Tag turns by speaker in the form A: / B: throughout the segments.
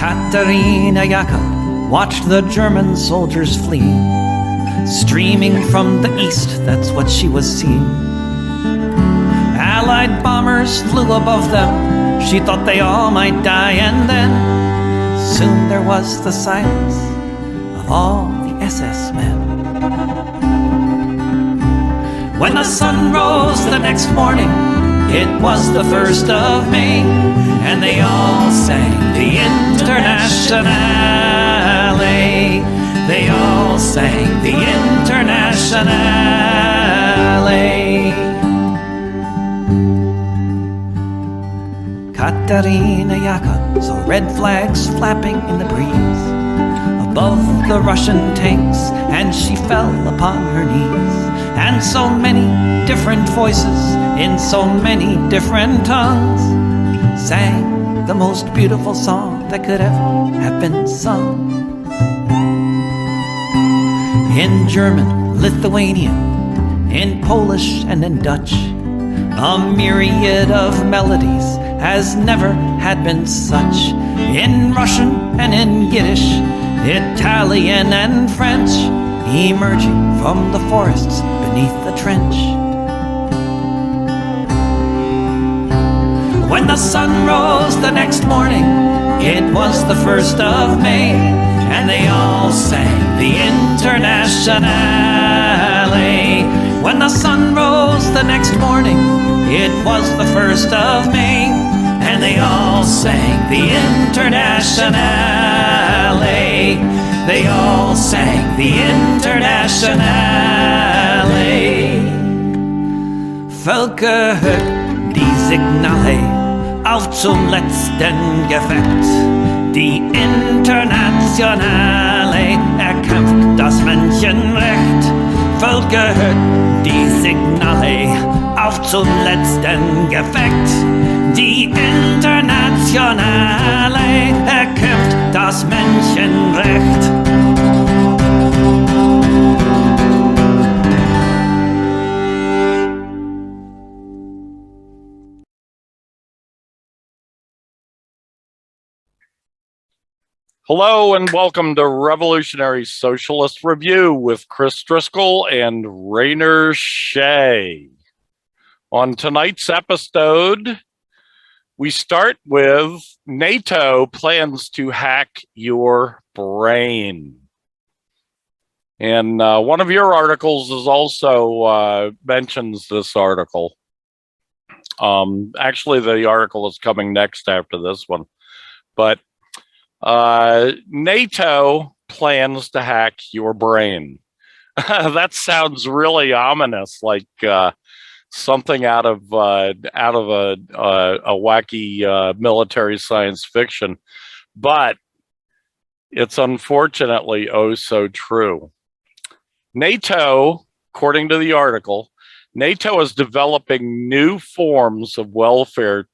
A: Katerina Jakob watched the German soldiers flee. Streaming from the east, that's what she was seeing. Allied bombers flew above them. She thought they all might die, and then soon there was the silence of all the SS men. When the sun rose the next morning, it was the 1st of May, and they all sang the Internationale. They all sang the Internationale. Katerina Jakob saw red flags flapping in the breeze above the Russian tanks, and she fell upon her knees. And so many different voices in so many different tongues sang the most beautiful song that could ever have been sung. In German, Lithuanian, in Polish and in Dutch, a myriad of melodies has never had been such. In Russian and in Yiddish, Italian and French, emerging from the forests beneath the trench. When the sun rose the next morning, it was the 1st of May, and they all sang the Internationale. When the sun rose the next morning, it was the 1st of May, and they all sang the Internationale. They all sang the Internationale. Völker, hört die Signale auf zum letzten Gefecht. Die Internationale erkämpft das Menschenrecht. Völker, hört die Signale auf zum letzten Gefecht. Die Internationale erkämpft das Menschenrecht.
B: Hello and welcome to Revolutionary Socialist Review with Chris Driscoll and Rainer Shea. On tonight's episode, we start with NATO plans to hack your brain. And one of your articles is also mentions this article. Actually, the article is coming next after this one. But NATO plans to hack your brain. That sounds really ominous, like something out of a wacky military science fiction, but it's unfortunately oh so true. NATO, according to the article, NATO is developing new forms of warfare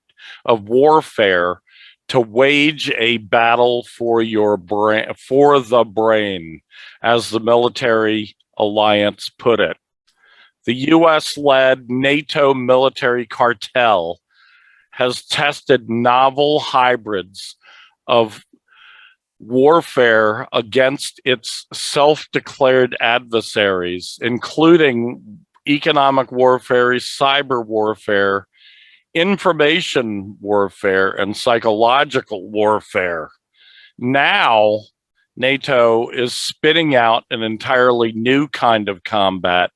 B: to wage a battle for your brain, for the brain, as the military alliance put it. The US-led NATO military cartel has tested novel hybrids of warfare against its self-declared adversaries, including economic warfare, cyber warfare, information warfare, and psychological warfare. Now, NATO is spitting out an entirely new kind of combat.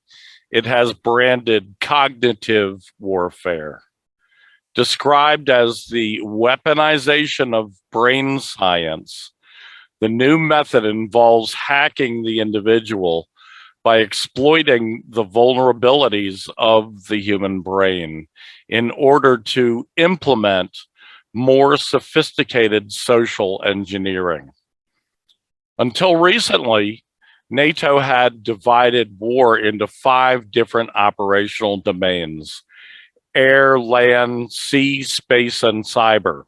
B: It has branded cognitive warfare, described as the weaponization of brain science. The new method involves hacking the individual by exploiting the vulnerabilities of the human brain in order to implement more sophisticated social engineering. Until recently, NATO had divided war into 5 different operational domains: air, land, sea, space, and cyber.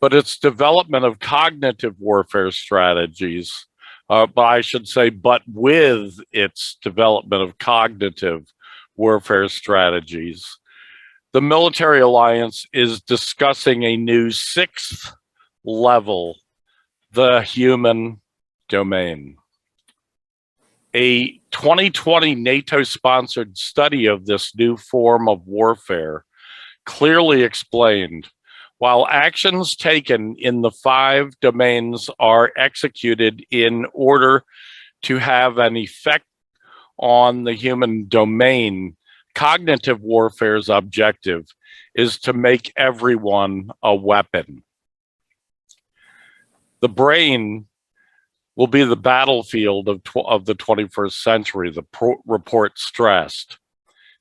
B: But its development of cognitive warfare strategies, but with its development of cognitive warfare strategies, the military alliance is discussing a new 6th level the human domain. A 2020 NATO-sponsored study of this new form of warfare clearly explained, while actions taken in the 5 domains are executed in order to have an effect on the human domain, cognitive warfare's objective is to make everyone a weapon. The brain will be the battlefield of the 21st century, the report stressed.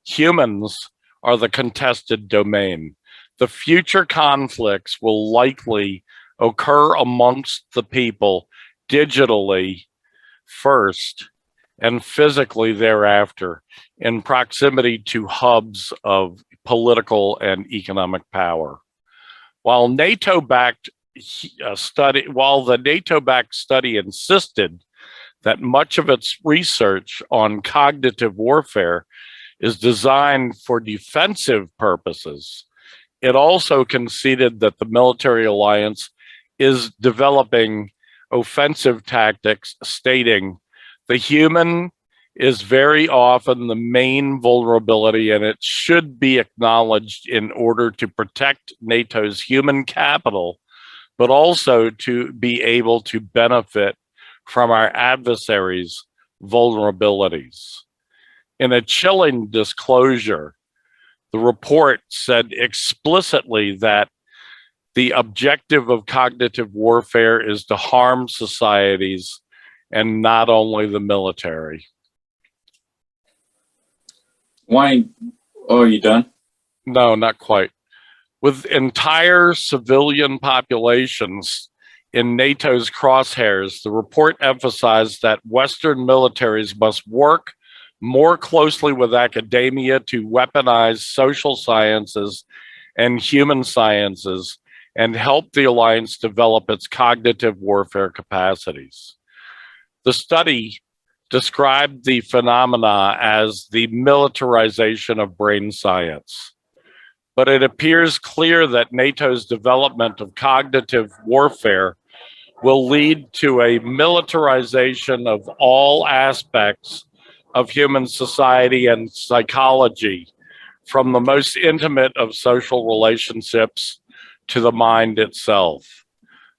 B: Humans are the contested domain. The future conflicts will likely occur amongst the people digitally first and physically thereafter, in proximity to hubs of political and economic power. While the NATO-backed study insisted that much of its research on cognitive warfare is designed for defensive purposes, it also conceded that the military alliance is developing offensive tactics, stating, "The human is very often the main vulnerability, and it should be acknowledged in order to protect NATO's human capital, but also to be able to benefit from our adversaries' vulnerabilities." In a chilling disclosure, the report said explicitly that the objective of cognitive warfare is to harm societies and not only the military.
C: Why? Oh, are you done?
B: No, not quite. With entire civilian populations in NATO's crosshairs, the report emphasized that Western militaries must work more closely with academia to weaponize social sciences and human sciences and help the alliance develop its cognitive warfare capacities. The study described the phenomena as the militarization of brain science, but it appears clear that NATO's development of cognitive warfare will lead to a militarization of all aspects of human society and psychology, from the most intimate of social relationships to the mind itself.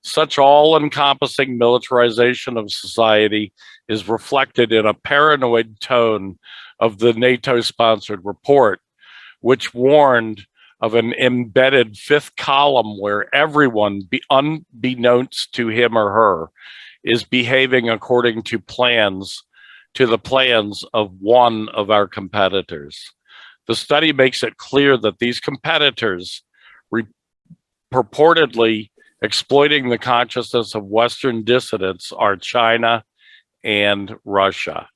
B: Such all-encompassing militarization of society is reflected in a paranoid tone of the NATO-sponsored report, which warned of an embedded 5th column where everyone, unbeknownst to him or her, is behaving according to the plans of one of our competitors. The study makes it clear that these competitors, purportedly exploiting the consciousness of Western dissidents, are China and Russia.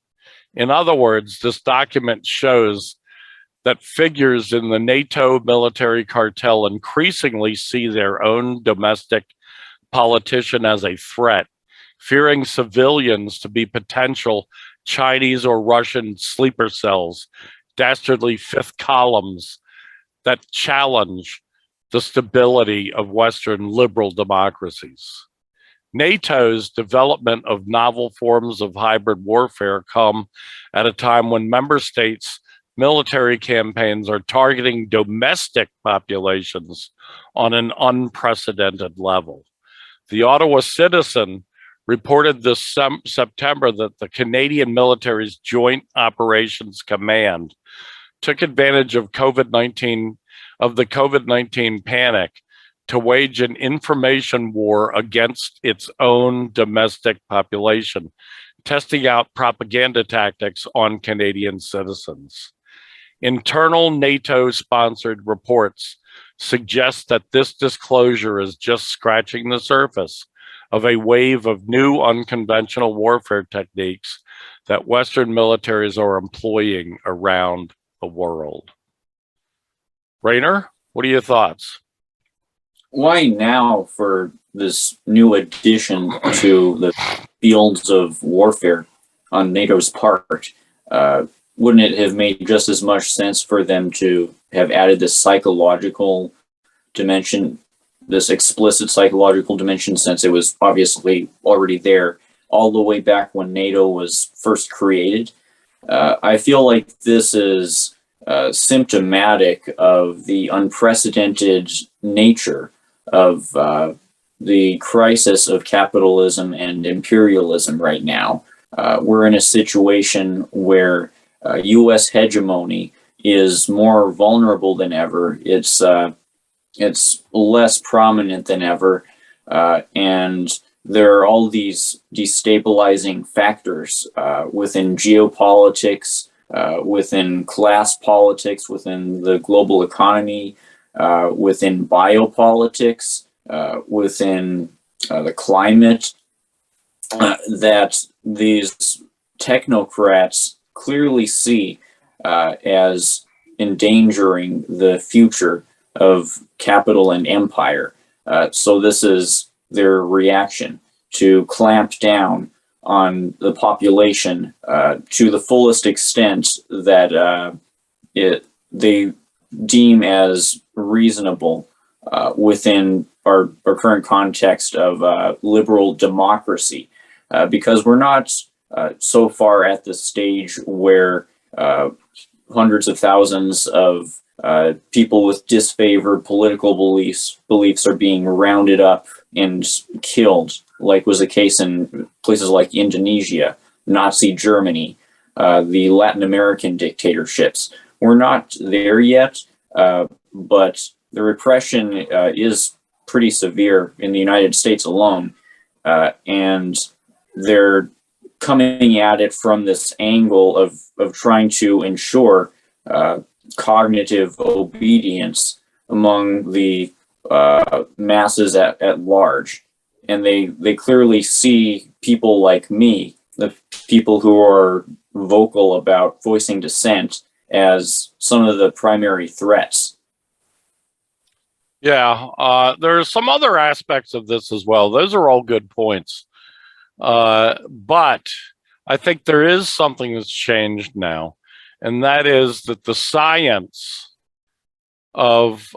B: In other words, this document shows that figures in the NATO military cartel increasingly see their own domestic politician as a threat, fearing civilians to be potential Chinese or Russian sleeper cells, dastardly 5th columns that challenge the stability of Western liberal democracies. NATO's development of novel forms of hybrid warfare come at a time when member states' military campaigns are targeting domestic populations on an unprecedented level. The Ottawa Citizen reported this September that the Canadian military's Joint Operations Command took advantage of the COVID-19 panic to wage an information war against its own domestic population, testing out propaganda tactics on Canadian citizens. Internal NATO-sponsored reports suggest that this disclosure is just scratching the surface of a wave of new unconventional warfare techniques that Western militaries are employing around the world. Rainer, what are your thoughts?
C: Why now for this new addition to the fields of warfare on NATO's part? Wouldn't it have made just as much sense for them to have added this psychological dimension this explicit psychological dimension, since it was obviously already there all the way back when NATO was first created. I feel like this is symptomatic of the unprecedented nature of the crisis of capitalism and imperialism right now. We're in a situation where U.S. hegemony is more vulnerable than ever. It's less prominent than ever, and there are all these destabilizing factors within geopolitics, within class politics, within the global economy, within biopolitics, within the climate, that these technocrats clearly see as endangering the future of capital and empire. So this is their reaction to clamp down on the population to the fullest extent that they deem as reasonable within our current context of liberal democracy, because we're not so far at the stage where hundreds of thousands of people with disfavored political beliefs are being rounded up and killed, like was the case in places like Indonesia, Nazi Germany, the Latin American dictatorships. We're not there yet, but the repression is pretty severe in the United States alone, and they're coming at it from this angle of trying to ensure cognitive obedience among the masses at large. And they clearly see people like me, the people who are vocal about voicing dissent, as some of the primary threats.
B: Yeah, there are some other aspects of this as well. Those are all good points. But I think there is something that's changed now, and that is that the science of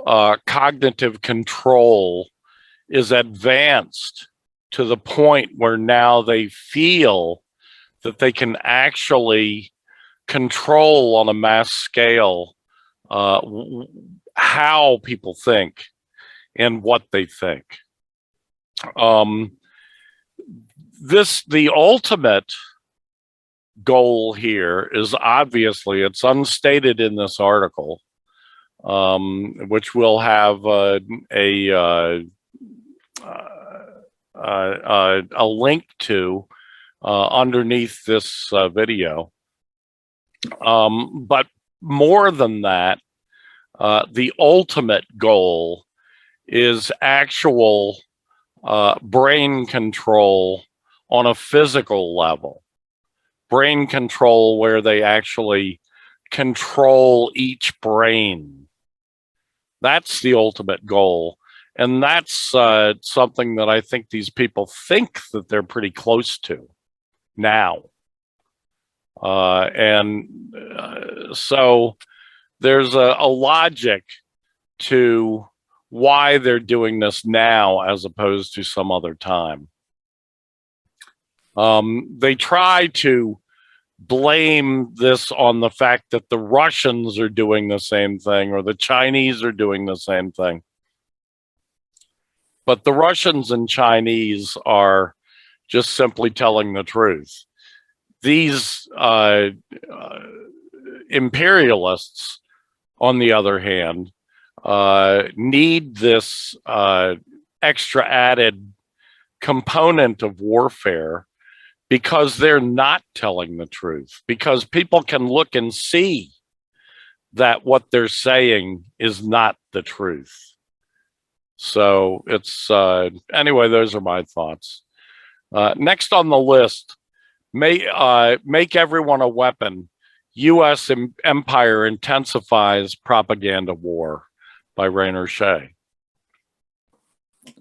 B: cognitive control is advanced to the point where now they feel that they can actually control on a mass scale how people think and what they think. The ultimate goal here is obviously, it's unstated in this article, which we'll have a link to underneath this video. But more than that, the ultimate goal is actual brain control on a physical level. Brain control where they actually control each brain. That's the ultimate goal. And that's something that I think these people think that they're pretty close to now. So there's a logic to why they're doing this now as opposed to some other time. They try to blame this on the fact that the Russians are doing the same thing or the Chinese are doing the same thing. But the Russians and Chinese are just simply telling the truth. These imperialists, on the other hand, need this extra added component of warfare because they're not telling the truth, because people can look and see that what they're saying is not the truth. So it's, anyway, those are my thoughts. Next on the list, make everyone a weapon. U.S. empire intensifies propaganda war, by Rainer Shea.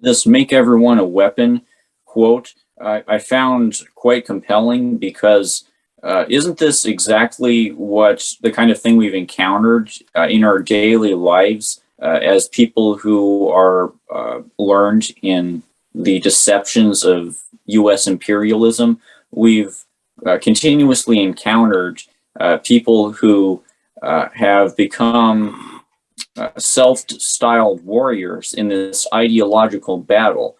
C: This "make everyone a weapon" quote I found quite compelling, because isn't this exactly what the kind of thing we've encountered in our daily lives as people who are learned in the deceptions of U.S. imperialism, we've continuously encountered people who have become self-styled warriors in this ideological battle.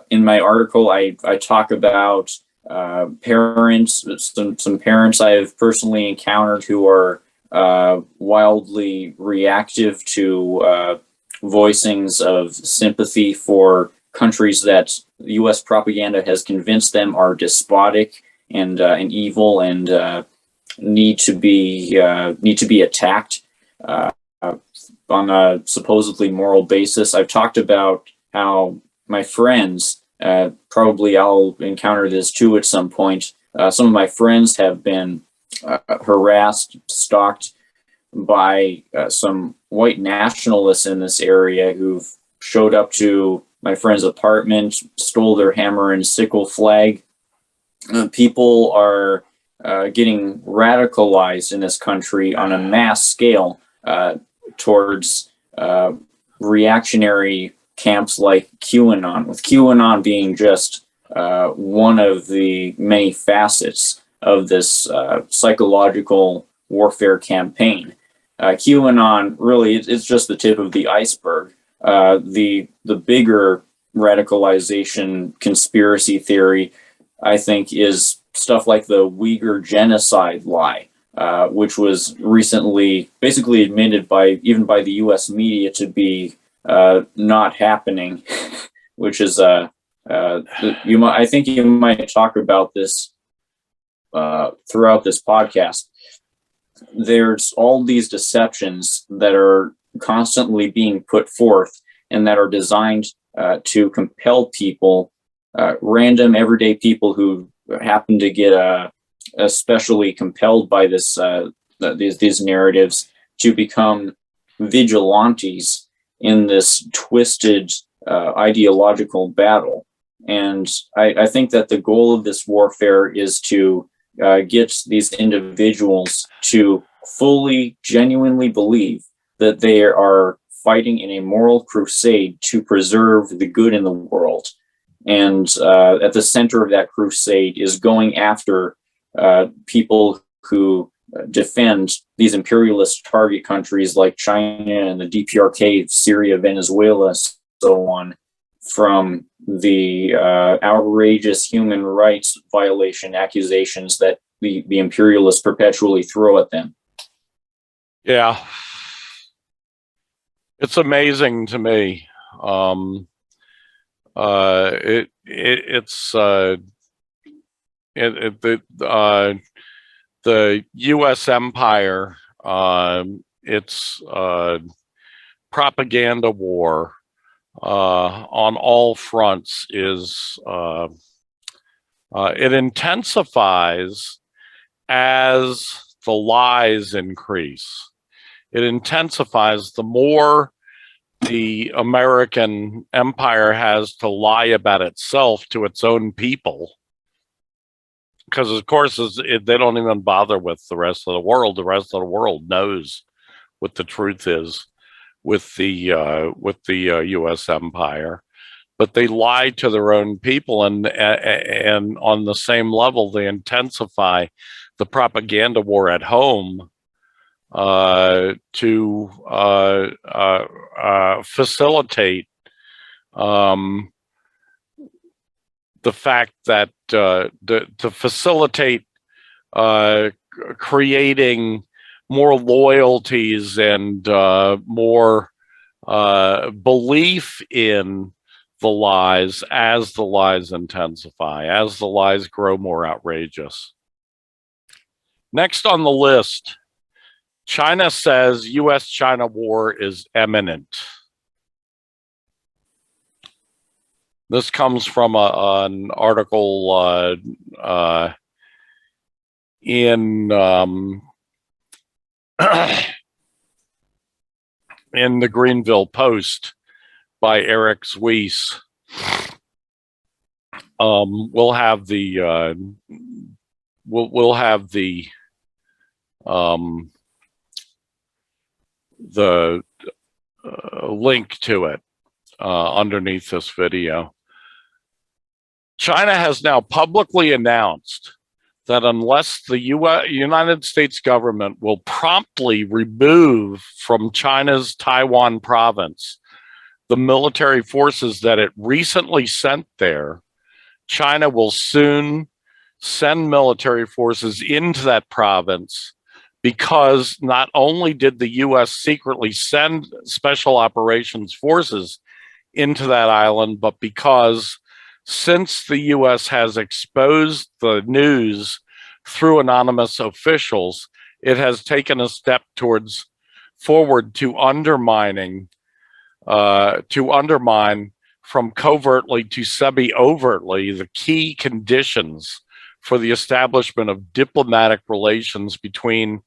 C: In my article, I talk about parents, some parents I have personally encountered who are wildly reactive to voicings of sympathy for countries that U.S. propaganda has convinced them are despotic and evil and need to be attacked on a supposedly moral basis. I've talked about how my friends, probably I'll encounter this too at some point. Some of my friends have been harassed, stalked by some white nationalists in this area who've showed up to my friend's apartment, stole their hammer and sickle flag. People are getting radicalized in this country on a mass scale towards reactionary camps like QAnon, with QAnon being just one of the many facets of this psychological warfare campaign. QAnon really it's just the tip of the iceberg. The bigger radicalization conspiracy theory, I think, is stuff like the Uyghur genocide lie, which was recently basically admitted by the U.S. media to be not happening, which is I think you might talk about this throughout this podcast. There's all these deceptions that are constantly being put forth and that are designed to compel people, random everyday people who happen to get especially compelled by these narratives, to become vigilantes in this twisted ideological battle. And I think that the goal of this warfare is to get these individuals to fully, genuinely believe that they are fighting in a moral crusade to preserve the good in the world. And at the center of that crusade is going after people who defend these imperialist target countries like China and the DPRK, Syria, Venezuela, so on, from the outrageous human rights violation accusations that the imperialists perpetually throw at them.
B: Yeah. It's amazing to me. The U.S. empire, its propaganda war on all fronts is it intensifies as the lies increase. It intensifies the more the American empire has to lie about itself to its own people. Because, of course, they don't even bother with the rest of the world. The rest of the world knows what the truth is with the U.S. empire. But they lie to their own people, and on the same level, they intensify the propaganda war at home to facilitate the fact that to facilitate creating more loyalties and more belief in the lies as the lies intensify, as the lies grow more outrageous. Next on the list, China says U.S.-China war is imminent. This comes from an article in in the Greenville Post by Eric Zwies. We'll have the link to it underneath this video. China has now publicly announced that unless the United States government will promptly remove from China's Taiwan province the military forces that it recently sent there, China will soon send military forces into that province, because not only did the U.S. secretly send special operations forces into that island, but because since the U.S. has exposed the news through anonymous officials, it has taken a step forward to undermine from covertly to semi-overtly the key conditions for the establishment of diplomatic relations between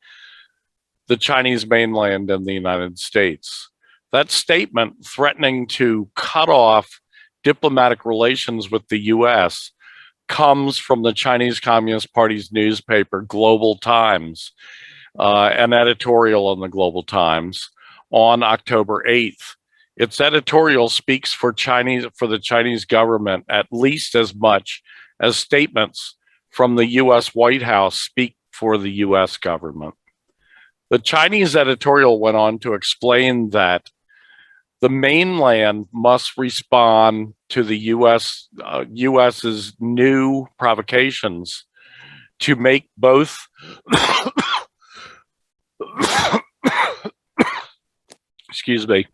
B: the Chinese mainland and the United States. That statement threatening to cut off diplomatic relations with the U.S. comes from the Chinese Communist Party's newspaper, Global Times, an editorial in the Global Times on October 8th. Its editorial speaks for the Chinese government at least as much as statements from the U.S. White House speak for the U.S. government. The Chinese editorial went on to explain that the mainland must respond to the U.S.'s new provocations to make both excuse me,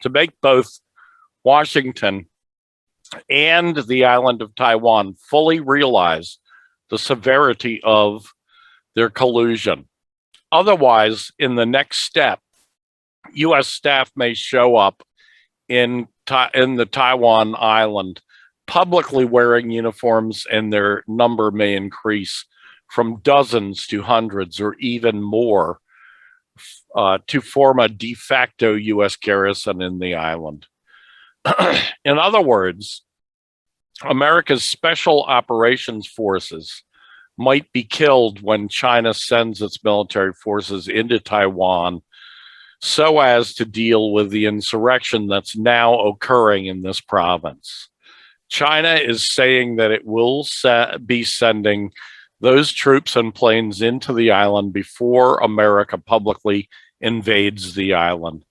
B: to make both Washington and the island of Taiwan fully realize the severity of their collusion. Otherwise, in the next step, U.S. staff may show up in the Taiwan island publicly wearing uniforms, and their number may increase from dozens to hundreds or even more to form a de facto U.S. garrison in the island. In other words, America's special operations forces might be killed when China sends its military forces into Taiwan so as to deal with the insurrection that's now occurring in this province. China is saying that it will be sending those troops and planes into the island before America publicly invades the island,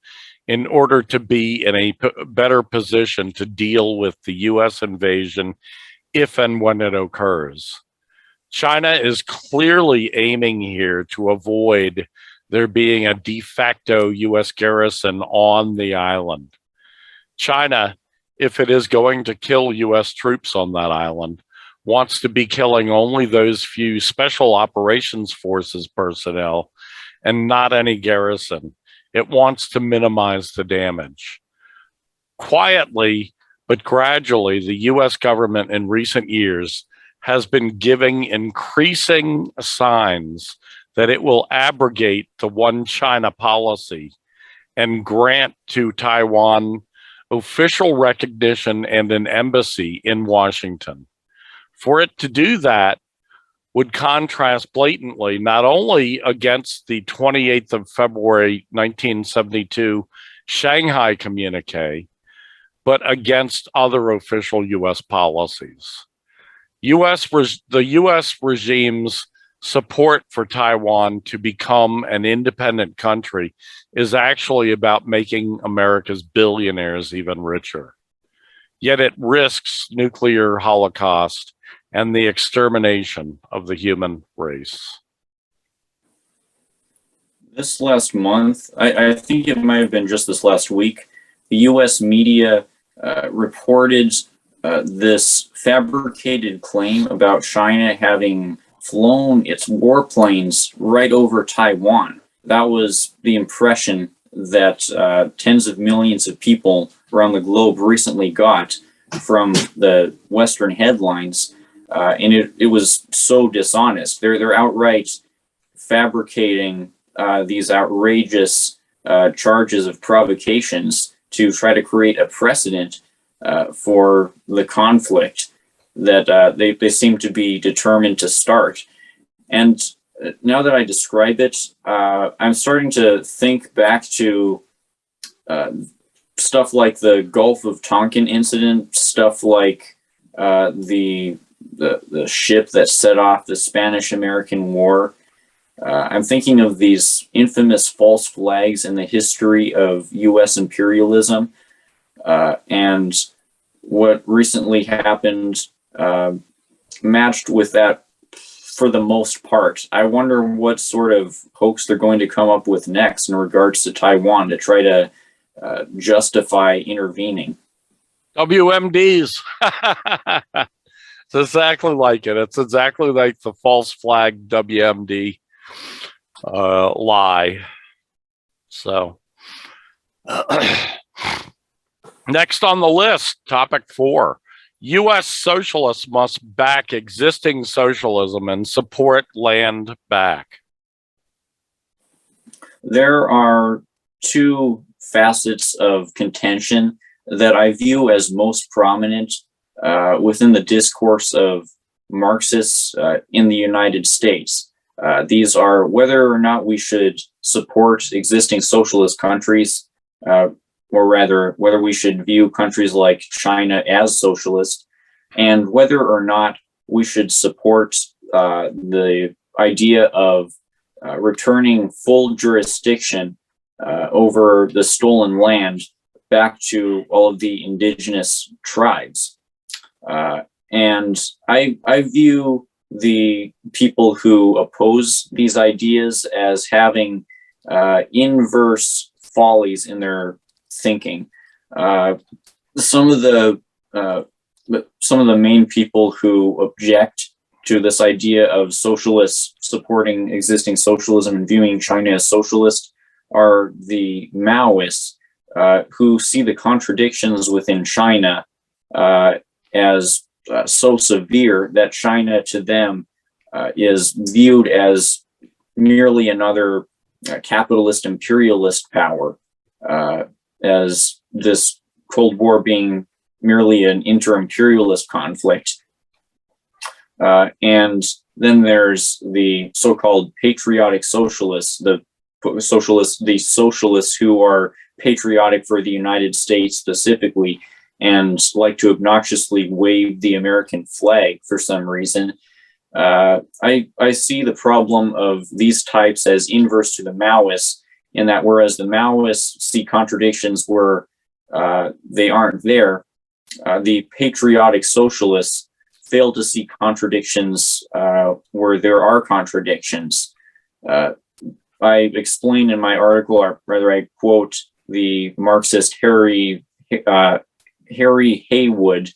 B: in order to be in a better position to deal with the U.S. invasion if and when it occurs. China is clearly aiming here to avoid there being a de facto U.S. garrison on the island. China, if it is going to kill U.S. troops on that island, wants to be killing only those few special operations forces personnel and not any garrison. It wants to minimize the damage. Quietly, but gradually, the U.S. government in recent years has been giving increasing signs that it will abrogate the one China policy and grant to Taiwan official recognition and an embassy in Washington. For it to do that would contrast blatantly not only against the 28th of February 1972 Shanghai Communique, but against other official U.S. policies. The U.S. regime's support for Taiwan to become an independent country is actually about making America's billionaires even richer. Yet it risks nuclear holocaust and the extermination of the human race.
C: This last month, I think it might have been just this last week, the U.S. media reported this fabricated claim about China having flown its warplanes right over Taiwan. That was the impression that tens of millions of people around the globe recently got from the Western headlines. And it was so dishonest. They're outright fabricating these outrageous charges of provocations to try to create a precedent for the conflict that they seem to be determined to start. And now that I describe it, I'm starting to think back to stuff like the Gulf of Tonkin incident, stuff like the ship that set off the Spanish-American War. I'm thinking of these infamous false flags in the history of U.S. imperialism, and what recently happened matched with that for the most part. I wonder what sort of hoax they're going to come up with next in regards to Taiwan to try to justify intervening.
B: WMDs. It's exactly like it. It's exactly like the false flag WMD lie. So, next on the list, topic 4. U.S. socialists must back existing socialism and support land back.
C: There are two facets of contention that I view as most prominent within the discourse of Marxists in the United States. These are whether or not we should support existing socialist countries, or rather, whether we should view countries like China as socialist, and whether or not we should support the idea of returning full jurisdiction over the stolen land back to all of the indigenous tribes. And I view the people who oppose these ideas as having inverse follies in their thinking. Some of the main people who object to this idea of socialists supporting existing socialism and viewing China as socialist are the Maoists, who see the contradictions within China as so severe that China to them is viewed as merely another capitalist imperialist power, as this Cold War being merely an inter-imperialist conflict. And then there's the so-called patriotic socialists, the socialists who are patriotic for the United States specifically and like to obnoxiously wave the American flag for some reason. I see the problem of these types as inverse to the Maoists, in that whereas the Maoists see contradictions where they aren't there, the patriotic socialists fail to see contradictions where there are contradictions. I explain in my article, or rather I quote the Marxist Harry Haywood,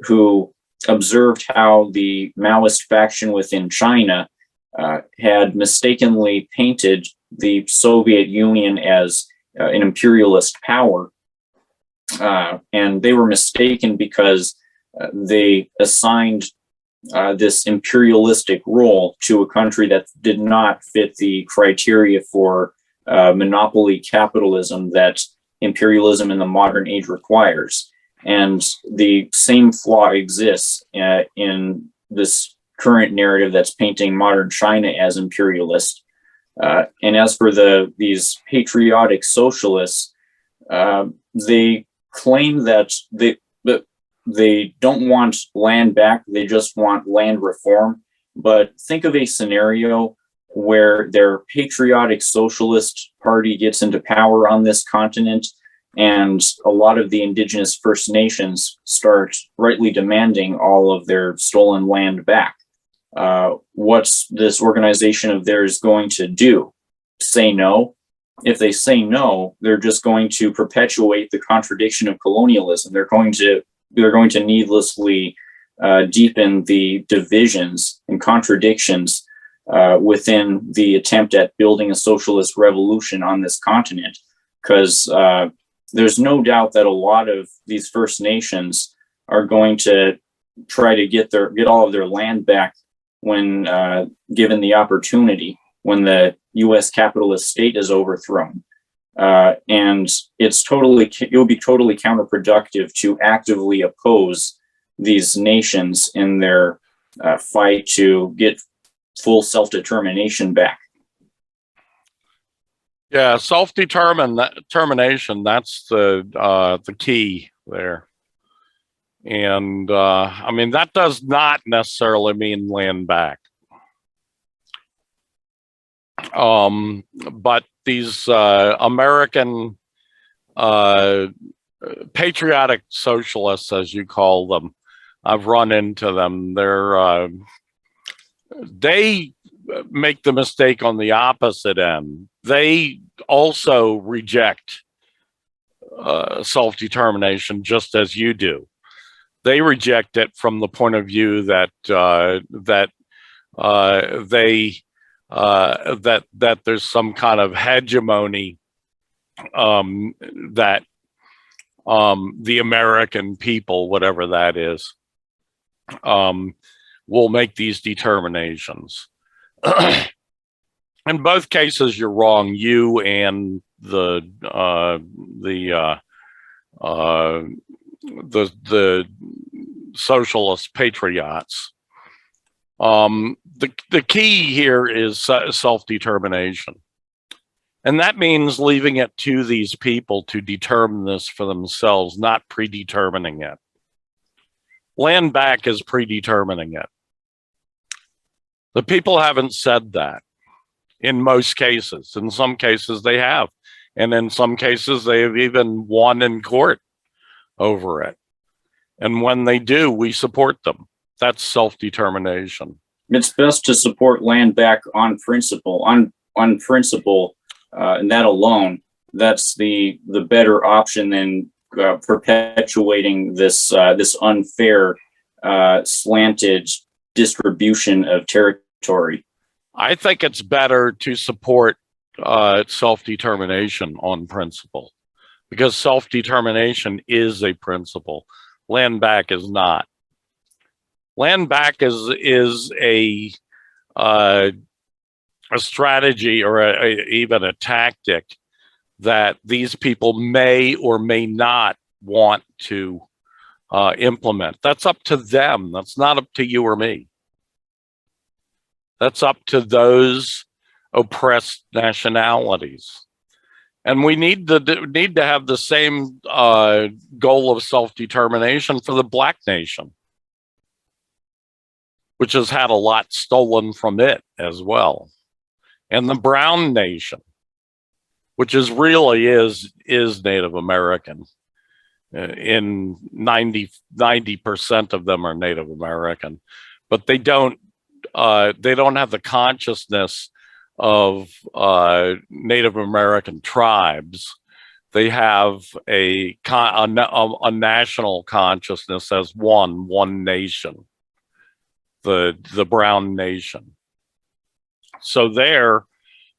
C: who observed how the Maoist faction within China had mistakenly painted the Soviet Union as an imperialist power. And they were mistaken because they assigned this imperialistic role to a country that did not fit the criteria for monopoly capitalism that imperialism in the modern age requires. And the same flaw exists in this current narrative that's painting modern China as imperialist. And as for these patriotic socialists, they claim that they don't want land back, they just want land reform. But think of a scenario where their patriotic socialist party gets into power on this continent, and a lot of the indigenous First Nations start rightly demanding all of their stolen land back. What's this organization of theirs going to do? Say no? If they say no, they're just going to perpetuate the contradiction of colonialism. They're going to needlessly deepen the divisions and contradictions within the attempt at building a socialist revolution on this continent, because there's no doubt that a lot of these First Nations are going to try to get all of their land back when given the opportunity, when the U.S. capitalist state is overthrown. And it will be totally counterproductive to actively oppose these nations in their fight to get full self-determination back.
B: Yeah, self-determination, that's the key there. And I mean, that does not necessarily mean land back. But these American patriotic socialists, as you call them, I've run into them. They make the mistake on the opposite end. They also reject self-determination just as you do. They reject it from the point of view that that there's some kind of hegemony that the American people, whatever that is, will make these determinations. In both cases, you're wrong. You and the socialist patriots. The key here is self-determination. And that means leaving it to these people to determine this for themselves, not predetermining it. Land back is predetermining it. The people haven't said that in most cases. In some cases they have. And in some cases they have even won in court over it. And when they do, we support them. That's self-determination.
C: It's best to support land back on principle, on principle, and that alone. That's the better option than perpetuating this unfair slanted distribution of territory.
B: I think it's better to support self-determination on principle, because self-determination is a principle. Land back is not. Land back is a strategy or even a tactic that these people may or may not want to implement. That's up to them. That's not up to you or me. That's up to those oppressed nationalities. And we need to have the same goal of self-determination for the Black nation, which has had a lot stolen from it as well. And the Brown nation, which really is Native American. In 90% of them are Native American, but they don't have the consciousness of Native American tribes. They have a national consciousness as one nation, the Brown nation. So there,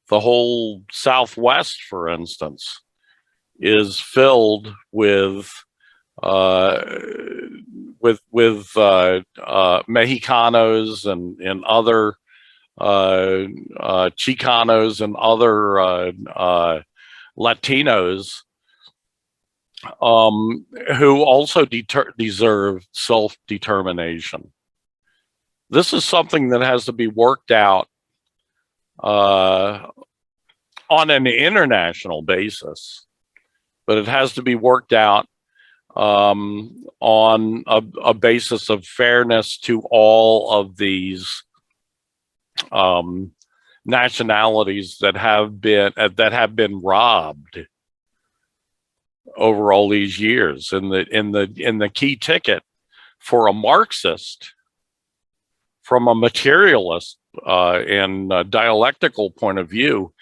B: the whole Southwest, for instance, is filled with Mexicanos and other Chicanos and other Latinos who also deserve self-determination. This is something that has to be worked out on an international basis, but it has to be worked out on a basis of fairness to all of these nationalities that have been robbed over all these years. And the key ticket for a Marxist, from a materialist and dialectical point of view,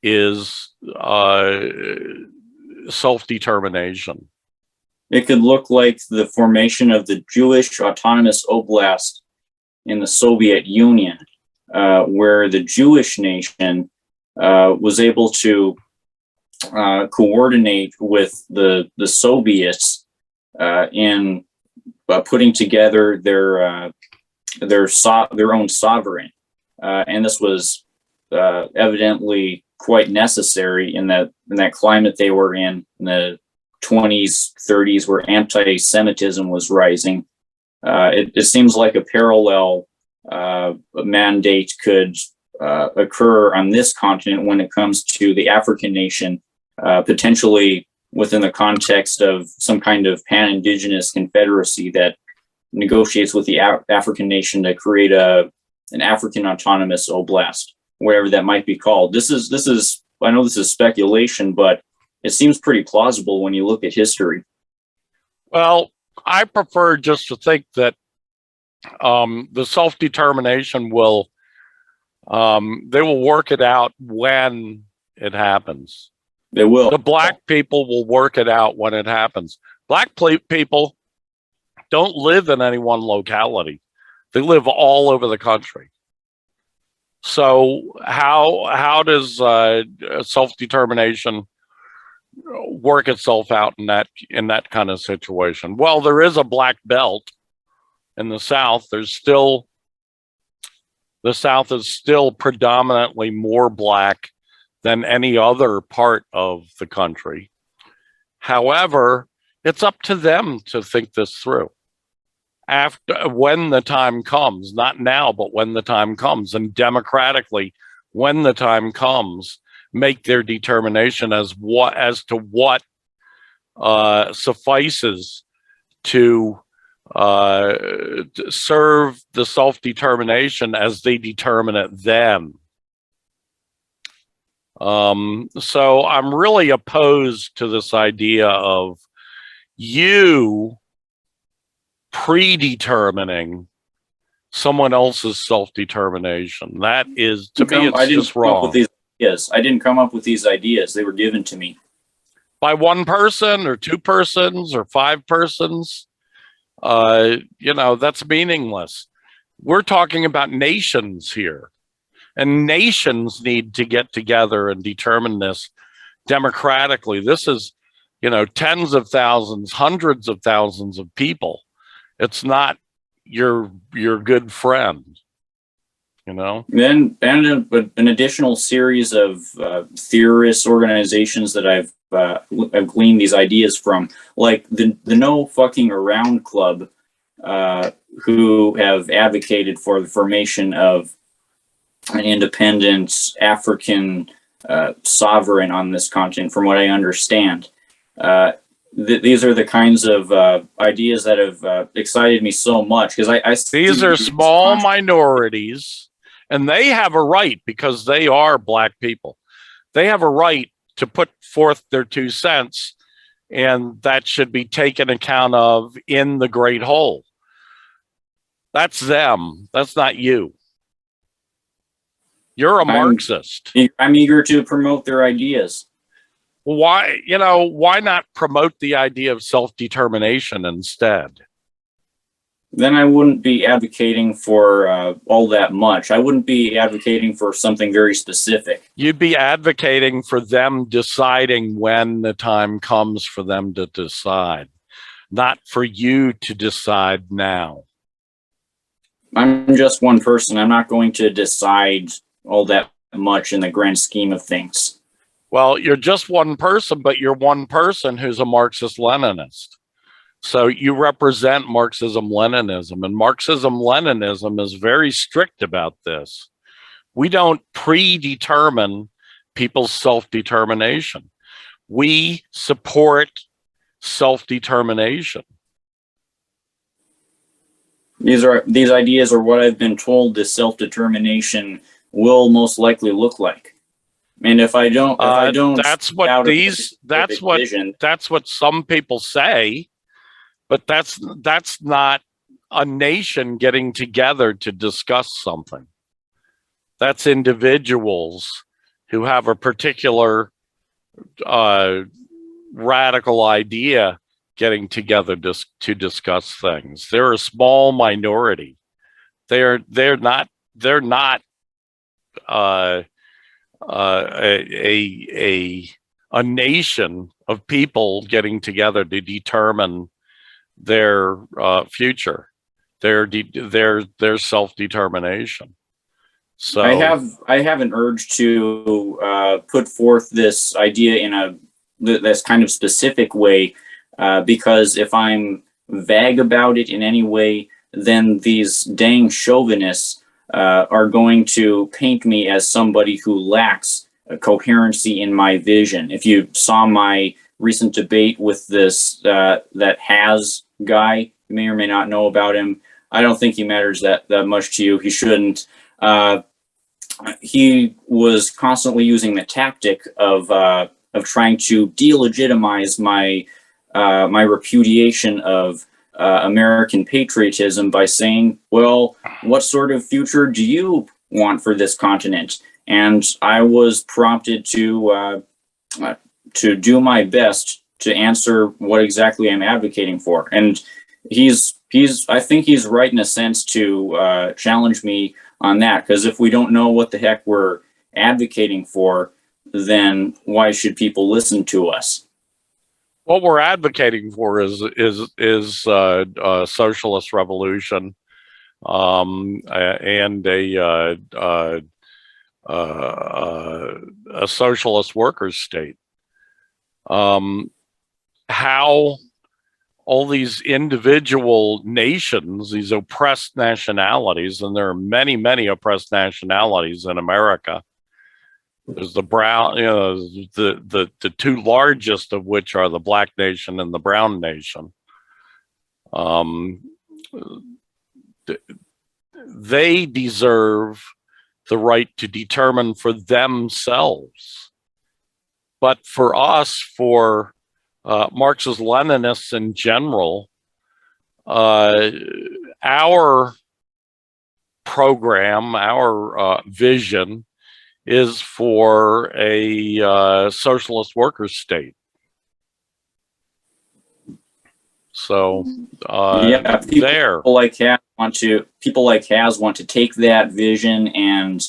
B: is self-determination.
C: It could look like the formation of the Jewish Autonomous Oblast in the Soviet Union, where the Jewish nation was able to coordinate with the Soviets in putting together their own sovereign, and this was evidently quite necessary in that climate they were in the 20s, 30s, where anti-Semitism was rising. It seems like a parallel mandate could occur on this continent when it comes to the African nation, potentially within the context of some kind of pan-indigenous confederacy that negotiates with the African nation to create an African autonomous oblast, whatever that might be called. This is I know this is speculation, but it seems pretty plausible when you look at history.
B: Well, I prefer just to think that the self-determination will, they will work it out when it happens.
C: They will.
B: The black people will work it out when it happens. Black people don't live in any one locality. They live all over the country. So how does self-determination work itself out in that kind of situation? Well, there is a black belt in the South. The South is still predominantly more black than any other part of the country. However, it's up to them to think this through. When the time comes, not now, but when the time comes, and democratically, when the time comes, make their determination as to what suffices to serve the self-determination as they determine it then. So I'm really opposed to this idea of you predetermining someone else's self-determination. That is, to me, it's just wrong.
C: I didn't come up with these ideas. They were given to me.
B: By one person or two persons or five persons. That's meaningless. We're talking about nations here. And nations need to get together and determine this democratically. This is, tens of thousands, hundreds of thousands of people. It's not your good friend,
C: Then an additional series of theorist organizations that I've gleaned these ideas from, like the No Fucking Around Club, who have advocated for the formation of an independent African sovereign on this continent, from what I understand. These are the kinds of ideas that have excited me so much, because I
B: these are small minorities, and they have a right, because they are black people. They have a right to put forth their 2 cents, and that should be taken account of in the great whole. That's them. That's not you. You're a Marxist.
C: I'm eager to promote their ideas.
B: Why not promote the idea of self-determination instead?
C: Then I wouldn't be advocating for all that much. I wouldn't be advocating for something very specific.
B: You'd be advocating for them deciding when the time comes for them to decide, not for you to decide now.
C: I'm just one person. I'm not going to decide all that much in the grand scheme of things.
B: Well, you're just one person, but you're one person who's a Marxist-Leninist. So you represent Marxism-Leninism, and Marxism-Leninism is very strict about this. We don't predetermine people's self-determination. We support self-determination.
C: These ideas are what I've been told this self-determination will most likely look like. And if I don't,
B: that's what some people say, but that's not a nation getting together to discuss something. That's individuals who have a particular radical idea getting together to discuss things. They're a small minority. They're not a nation of people getting together to determine their future, their self-determination. So
C: I have an urge to put forth this idea in this kind of specific way, because if I'm vague about it in any way, then these dang chauvinists are going to paint me as somebody who lacks a coherency in my vision. If you saw my recent debate with this that has guy, you may or may not know about him. I don't think he matters that much to you. He shouldn't. He was constantly using the tactic of trying to delegitimize my my repudiation of American patriotism by saying, "Well, what sort of future do you want for this continent?" And I was prompted to do my best to answer what exactly I'm advocating for. And I think he's right in a sense to challenge me on that, because if we don't know what the heck we're advocating for, then why should people listen to us?
B: What we're advocating for is a socialist revolution, and a socialist workers' state. How all these individual nations, these oppressed nationalities, and there are many, many oppressed nationalities in America. There's the brown, the two largest of which are the Black nation and the Brown nation. They deserve the right to determine for themselves. But for us, for Marxist Leninists in general, our program, our vision is for a socialist workers' state. So
C: yeah, people like Has want to take that vision and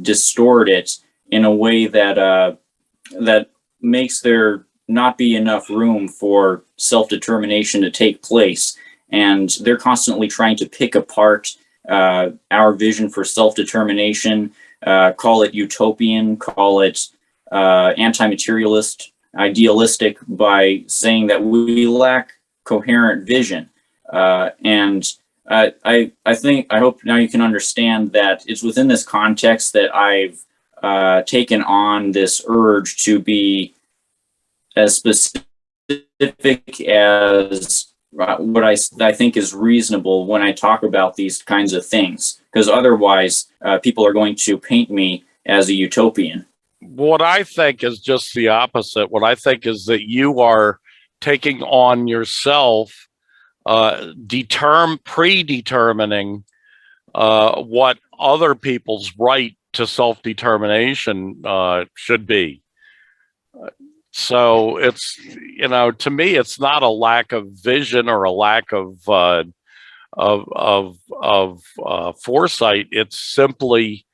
C: distort it in a way that that makes there not be enough room for self-determination to take place. And they're constantly trying to pick apart our vision for self-determination, call it utopian, call it anti-materialist, idealistic, by saying that we lack coherent vision. And I hope now you can understand that it's within this context that I've taken on this urge to be as specific as what I think is reasonable when I talk about these kinds of things, because otherwise people are going to paint me as a utopian.
B: What I think is just the opposite. What I think is that you are taking on yourself, predetermining what other people's right to self-determination should be. So it's, to me, it's not a lack of vision or a lack of foresight. It's simply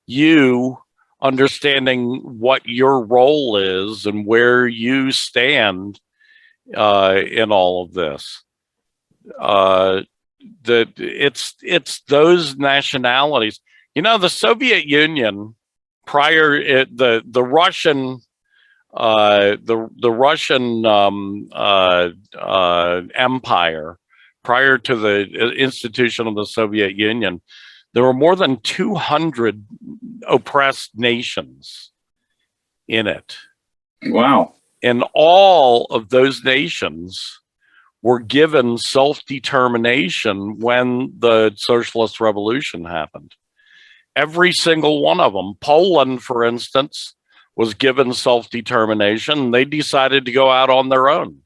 B: you understanding what your role is and where you stand in all of this. That it's those nationalities. The Soviet Union, prior the Russian empire, prior to the institution of the Soviet Union, there were more than 200 oppressed nations in it.
C: Wow.
B: And all of those nations were given self-determination when the socialist revolution happened. Every single one of them. Poland, for instance, was given self-determination. They decided to go out on their own.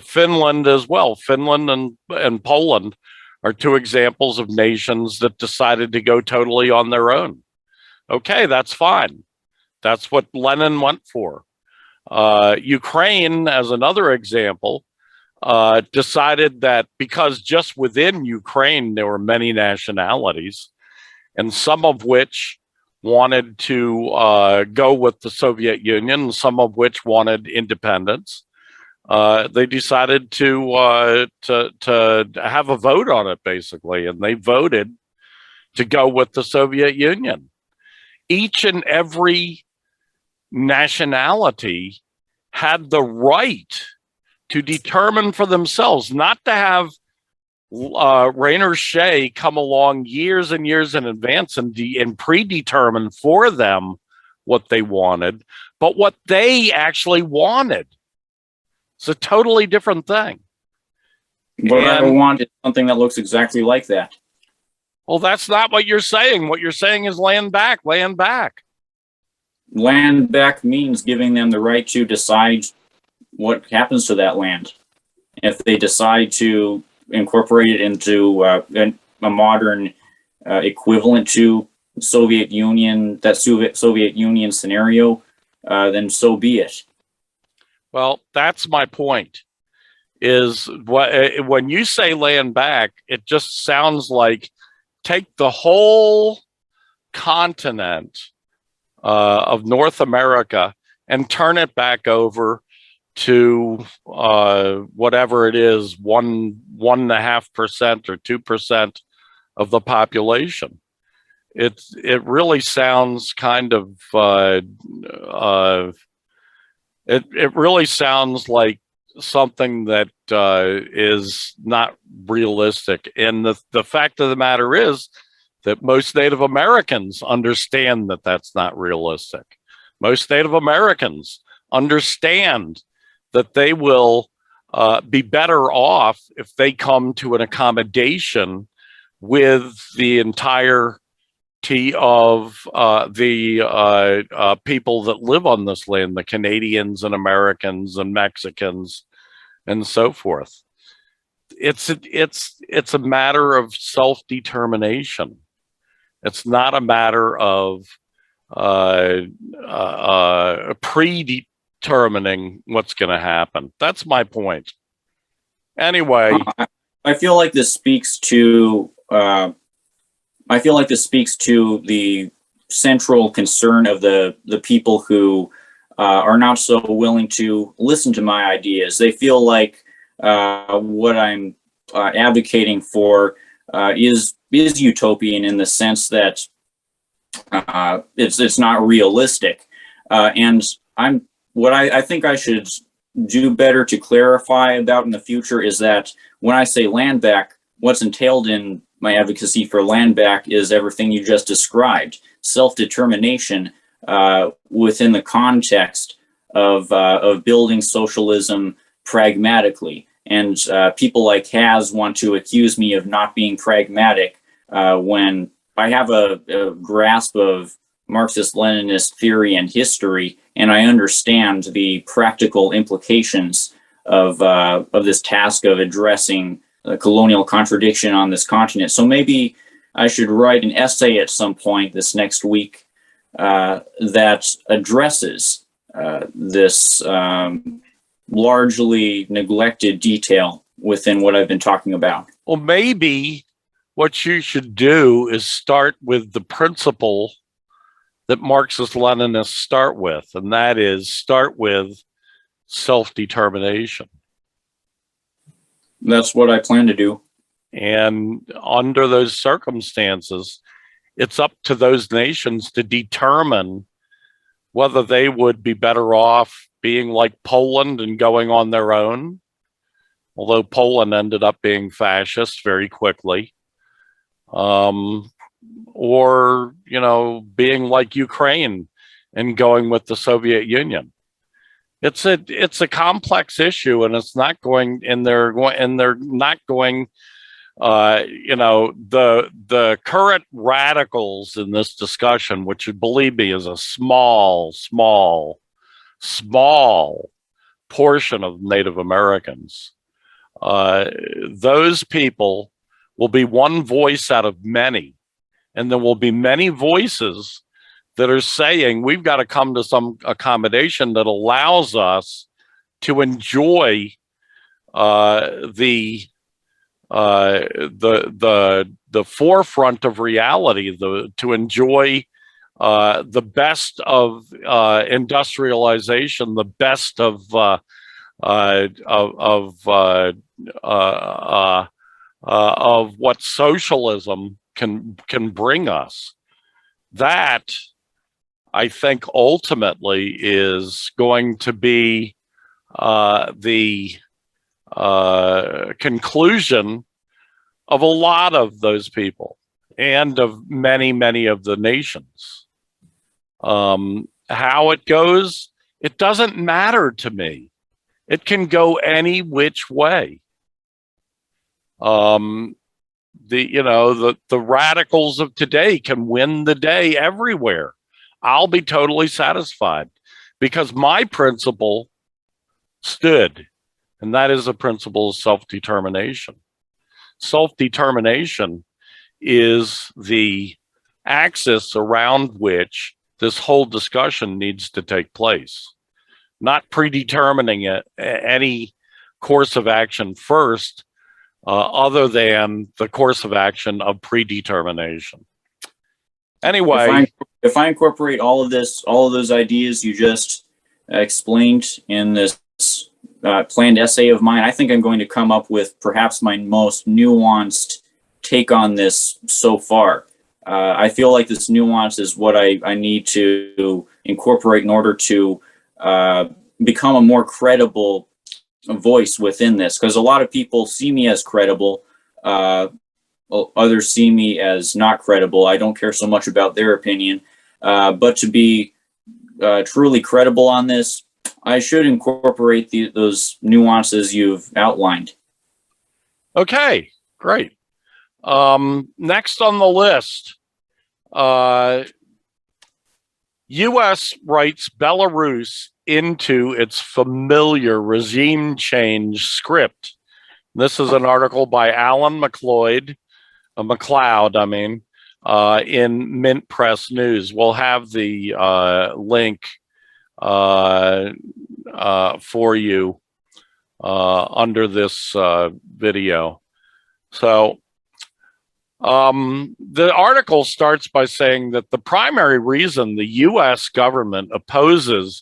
B: Finland as well. Finland and Poland are two examples of nations that decided to go totally on their own. Okay, that's fine. That's what Lenin went for. Ukraine, as another example, decided that because just within Ukraine there were many nationalities, and some of which wanted to go with the Soviet Union, some of which wanted independence. They decided to have a vote on it, basically, and they voted to go with the Soviet Union. Each and every nationality had the right to determine for themselves, not to have Rainer Shea come along years and years in advance and predetermine for them what they wanted, but what they actually wanted. It's a totally different thing.
C: What I want is something that looks exactly like that.
B: Well, that's not what you're saying. What you're saying is land back, land back.
C: Land back means giving them the right to decide what happens to that land. If they decide to incorporate it into a modern equivalent to Soviet Union, that Soviet Union scenario, then so be it.
B: Well, that's my point. Is when you say land back, it just sounds like take the whole continent of North America and turn it back over to whatever it is, 1.5% or 2% of the population. It really sounds kind of it really sounds like something that is not realistic. And the fact of the matter is that most Native Americans understand that that's not realistic. Most Native Americans understand that they will be better off if they come to an accommodation with the entirety of the people that live on this land, the Canadians and Americans and Mexicans and so forth. It's a matter of self-determination. It's not a matter of predetermining what's going to happen. That's my point. Anyway,
C: I feel like this speaks to the central concern of the people who are not so willing to listen to my ideas. They feel like what I'm advocating for is utopian in the sense that it's not realistic. And what I think I should do better to clarify about in the future is that when I say land back, what's entailed in my advocacy for land back is everything you just described: self-determination within the context of building socialism pragmatically. And people like Has want to accuse me of not being pragmatic when I have a grasp of Marxist-Leninist theory and history, and I understand the practical implications of this task of addressing the colonial contradiction on this continent. So maybe I should write an essay at some point this next week that addresses this largely neglected detail within what I've been talking about.
B: Well, maybe what you should do is start with the principle that Marxist-Leninists start with, and that is start with self-determination.
C: That's what I plan to do.
B: And under those circumstances, it's up to those nations to determine whether they would be better off being like Poland and going on their own, although Poland ended up being fascist very quickly, or, being like Ukraine and going with the Soviet Union. It's a complex issue, and it's not going, and they're not going, the current radicals in this discussion, which, believe me, is a small portion of Native Americans. Those people will be one voice out of many, and there will be many voices that are saying we've got to come to some accommodation that allows us to enjoy the forefront of reality, to enjoy the best of industrialization, the best of what socialism can bring us. That, I think, ultimately is going to be the conclusion of a lot of those people and of many, many of the nations. How it goes, it doesn't matter to me. It can go any which way. The radicals of today can win the day everywhere. I'll be totally satisfied because my principle stood, and that is the principle of self-determination. Self-determination is the axis around which this whole discussion needs to take place, not predetermining any course of action first, other than the course of action of predetermination. Anyway,
C: if I incorporate all of those ideas you just explained in this planned essay of mine, I think I'm going to come up with perhaps my most nuanced take on this so far. I feel like this nuance is what I need to incorporate in order to become a more credible voice within this, because a lot of people see me as credible. Others see me as not credible. I don't care so much about their opinion. But to be truly credible on this, I should incorporate those nuances you've outlined.
B: Okay, great. Next on the list, U.S. writes Belarus into its familiar regime change script. This is an article by Alan McLeod, in MintPressNews. We'll have the link for you under this video. So the article starts by saying that the primary reason the U.S. government opposes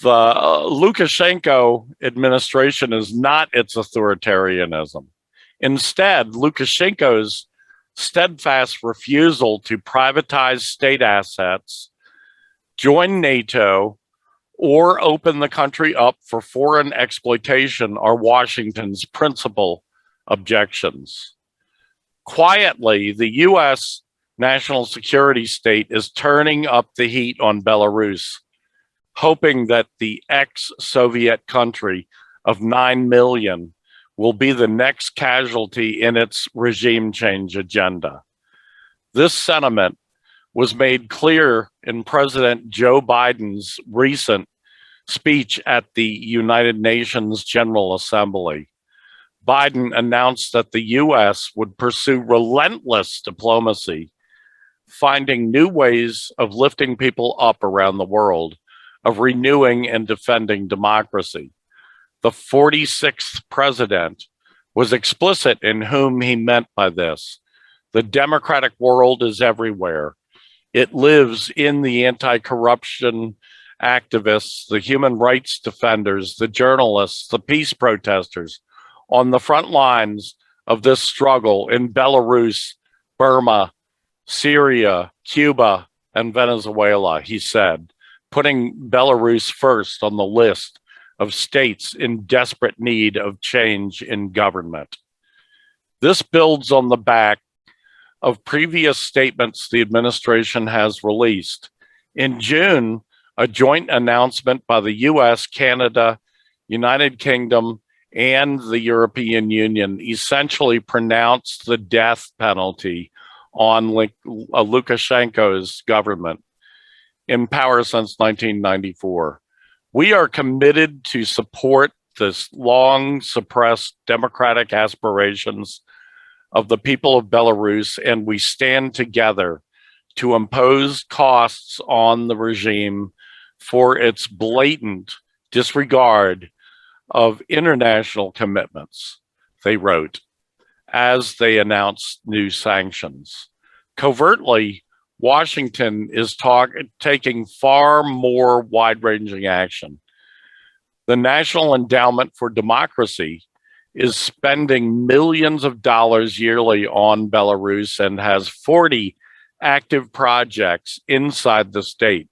B: the Lukashenko administration is not its authoritarianism. Instead, Lukashenko's steadfast refusal to privatize state assets, join NATO, or open the country up for foreign exploitation are Washington's principal objections. Quietly, the U.S. national security state is turning up the heat on Belarus, hoping that the ex-Soviet country of 9 million will be the next casualty in its regime change agenda. This sentiment was made clear in President Joe Biden's recent speech at the United Nations General Assembly. Biden announced that the U.S. would pursue relentless diplomacy, finding new ways of lifting people up around the world, of renewing and defending democracy. The 46th president was explicit in whom he meant by this. The democratic world is everywhere. It lives in the anti-corruption activists, the human rights defenders, the journalists, the peace protesters on the front lines of this struggle in Belarus, Burma, Syria, Cuba, and Venezuela, he said, putting Belarus first on the list of states in desperate need of change in government. This builds on the back of previous statements the administration has released. In June, a joint announcement by the US, Canada, United Kingdom, and the European Union essentially pronounced the death penalty on Lukashenko's government, in power since 1994. We are committed to support this long suppressed democratic aspirations of the people of Belarus, and we stand together to impose costs on the regime for its blatant disregard of international commitments, they wrote, as they announced new sanctions. Covertly, Washington is taking far more wide-ranging action. The National Endowment for Democracy is spending millions of dollars yearly on Belarus and has 40 active projects inside the state,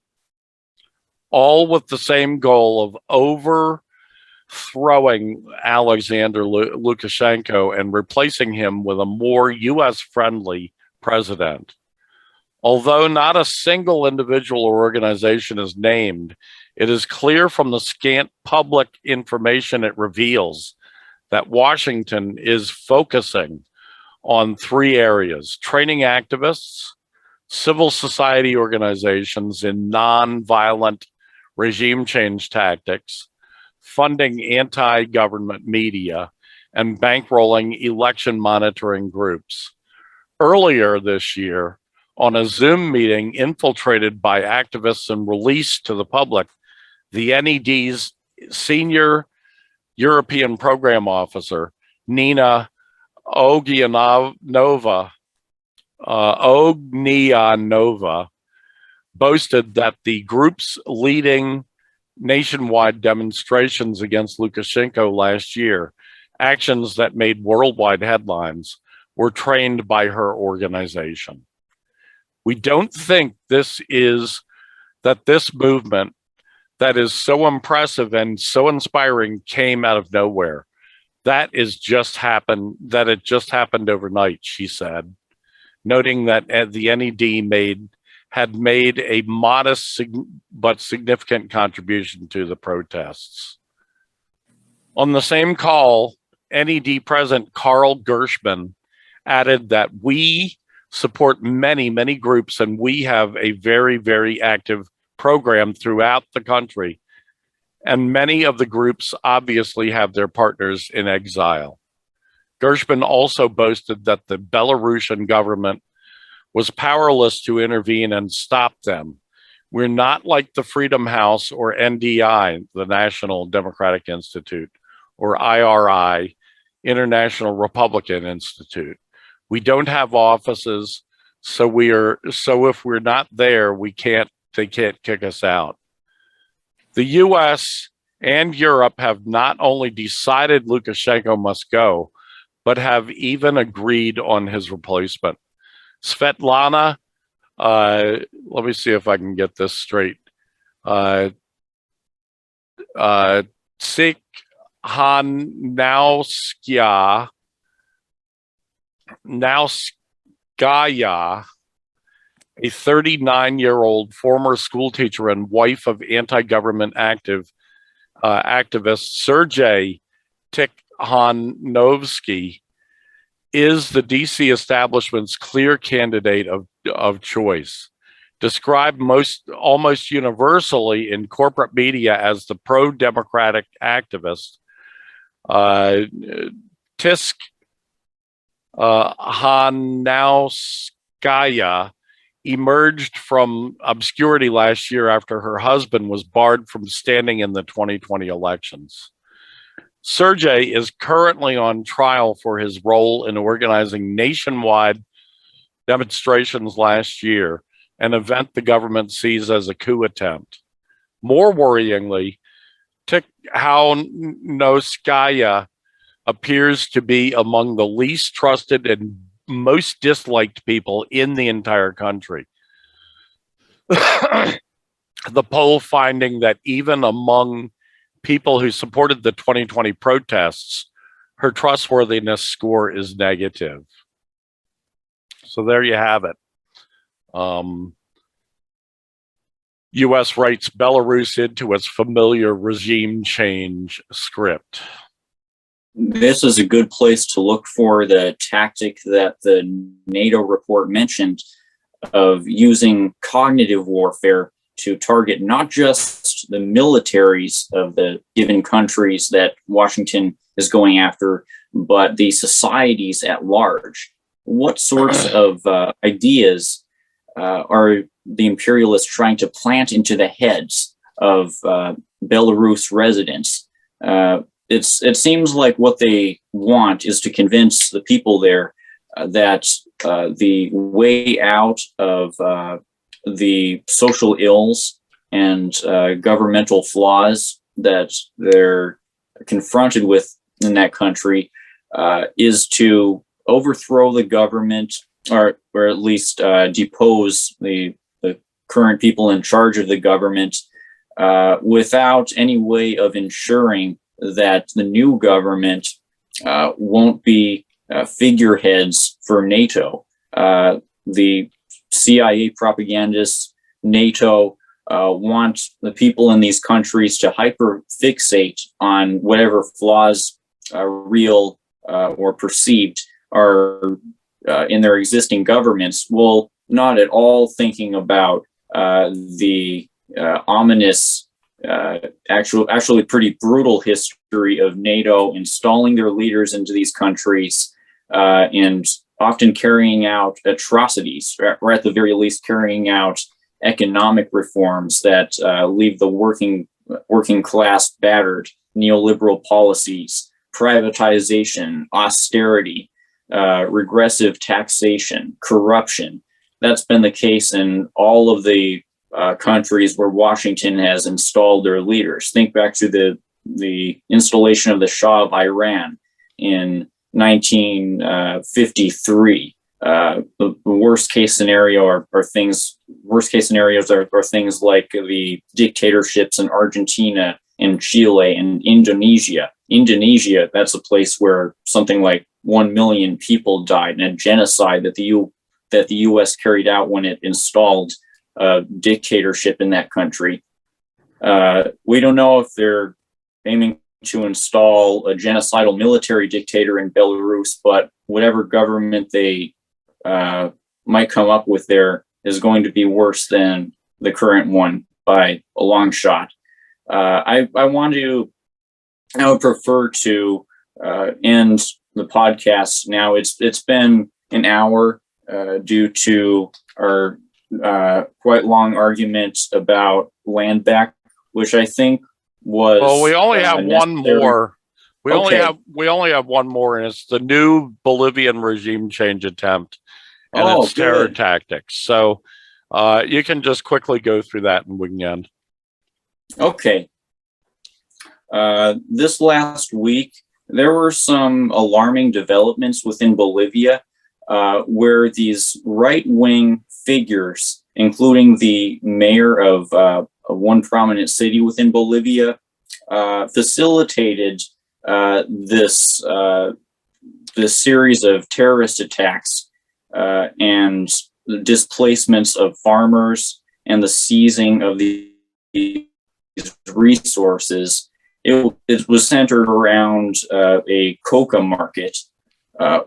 B: all with the same goal of throwing Alexander Lukashenko and replacing him with a more US-friendly president. Although not a single individual or organization is named, it is clear from the scant public information it reveals that Washington is focusing on three areas: training activists, civil society organizations in non-violent regime change tactics, funding anti-government media, and bankrolling election monitoring groups. Earlier this year, on a Zoom meeting infiltrated by activists and released to the public, the NED's senior European program officer, Nina Ognyanova, boasted that the group's leading nationwide demonstrations against Lukashenko last year, actions that made worldwide headlines, were trained by her organization. We don't think this movement that is so impressive and so inspiring came out of nowhere. That it just happened overnight, she said, noting that the NED had made a modest but significant contribution to the protests. On the same call, NED President Karl Gershman added that we support many, many groups, and we have a very, very active program throughout the country. And many of the groups obviously have their partners in exile. Gershman also boasted that the Belarusian government was powerless to intervene and stop them. We're not like the Freedom House or NDI, the National Democratic Institute, or IRI, International Republican Institute. We don't have offices, so if we're not there, they can't kick us out. The US and Europe have not only decided Lukashenko must go, but have even agreed on his replacement. Svetlana, let me see if I can get this straight. Tsikhanouskaya, a 39-year-old former schoolteacher and wife of anti-government activist Sergei Tikhanovsky, is the DC establishment's clear candidate of choice. Described almost universally in corporate media as the pro-democratic activist, Tikhanovskaya emerged from obscurity last year after her husband was barred from standing in the 2020 elections. Sergei is currently on trial for his role in organizing nationwide demonstrations last year, an event the government sees as a coup attempt. More worryingly, Tikhanovskaya appears to be among the least trusted and most disliked people in the entire country. The poll finding that even among people who supported the 2020 protests, her trustworthiness score is negative. So there you have it. US writes Belarus into its familiar regime change script.
C: This is a good place to look for the tactic that the NATO report mentioned of using cognitive warfare to target not just the militaries of the given countries that Washington is going after, but the societies at large. What sorts of ideas are the imperialists trying to plant into the heads of Belarus residents? It seems like what they want is to convince the people there that the way out of the social ills and governmental flaws that they're confronted with in that country is to overthrow the government, or at least depose the current people in charge of the government without any way of ensuring that the new government won't be figureheads for NATO. The CIA propagandists, NATO, want the people in these countries to hyperfixate on whatever flaws, real or perceived, are in their existing governments, while not at all thinking about the ominous, actually pretty brutal history of NATO installing their leaders into these countries and often carrying out atrocities, or at the very least carrying out economic reforms that leave the working class battered, neoliberal policies, privatization, austerity, regressive taxation, corruption. That's been the case in all of the countries where Washington has installed their leaders. Think back to the installation of the Shah of Iran in 1953. The worst case scenario are things like the dictatorships in Argentina and Chile and Indonesia. Indonesia, that's a place where something like 1 million people died in a genocide that the U.S. carried out when it installed a dictatorship in that country. We don't know if they're aiming to install a genocidal military dictator in Belarus, but whatever government they might come up with there is going to be worse than the current one by a long shot. I would prefer to end the podcast now. It's been an hour due to our quite long arguments about land back, which I think was.
B: Well, we only have one more. We only have one more, and it's the new Bolivian regime change attempt and its terror tactics. So you can just quickly go through that and we can end. Okay. This last week, there were some alarming developments within Bolivia where these right-wing figures, including the mayor of one prominent city within Bolivia, facilitated this series of terrorist attacks and displacements of farmers and the seizing of these resources. It was centered around a coca market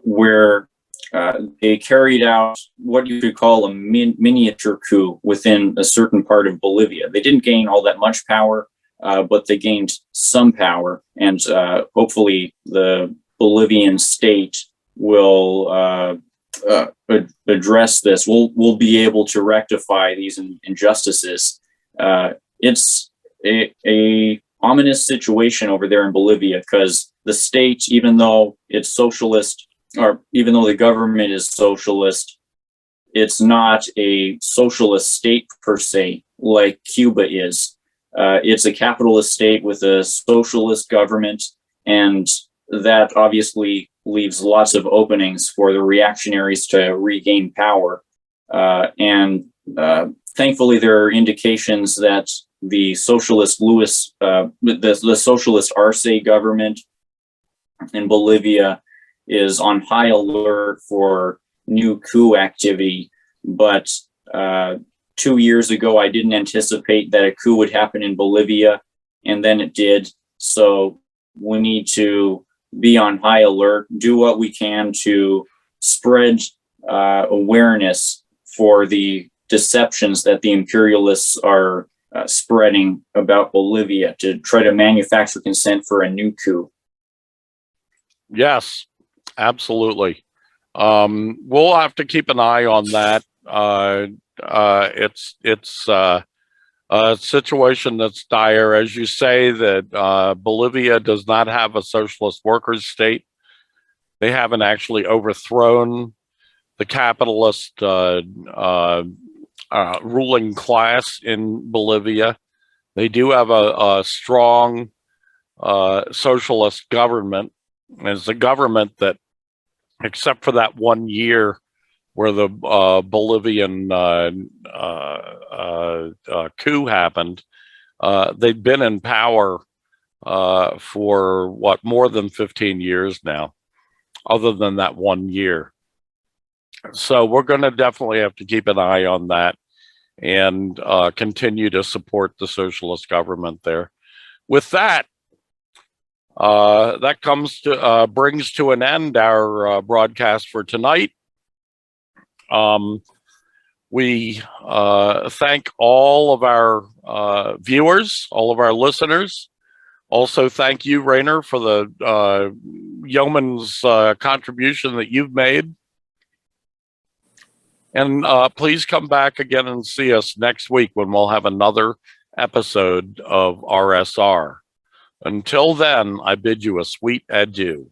B: where they carried out what you could call a miniature coup within a certain part of Bolivia. They didn't gain all that much power, but they gained some power, and hopefully the Bolivian state will address this. We'll be able to rectify these injustices. It's a ominous situation over there in Bolivia because the state, even though it's socialist, or even though the government is socialist, it's not a socialist state per se, like Cuba is. It's a capitalist state with a socialist government, and that obviously leaves lots of openings for the reactionaries to regain power. And thankfully, there are indications that the socialist the socialist Arce government in Bolivia is on high alert for new coup activity. But 2 years ago, I didn't anticipate that a coup would happen in Bolivia, and then it did. So we need to be on high alert, do what we can to spread awareness for the deceptions that the imperialists are spreading about Bolivia to try to manufacture consent for a new coup. Yes, absolutely. We'll have to keep an eye on that. It's a situation that's dire. As you say, that Bolivia does not have a socialist workers' state. They haven't actually overthrown the capitalist ruling class in Bolivia. They do have a strong socialist government. It's a government that, except for that 1 year where the Bolivian coup happened, they've been in power for what, more than 15 years now, other than that 1 year. So we're going to definitely have to keep an eye on that and continue to support the socialist government there. With that, that comes to brings to an end our broadcast for tonight. We thank all of our viewers, all of our listeners. Also, thank you, Rainer, for the yeoman's contribution that you've made. And please come back again and see us next week when we'll have another episode of RSR. Until then, I bid you a sweet adieu.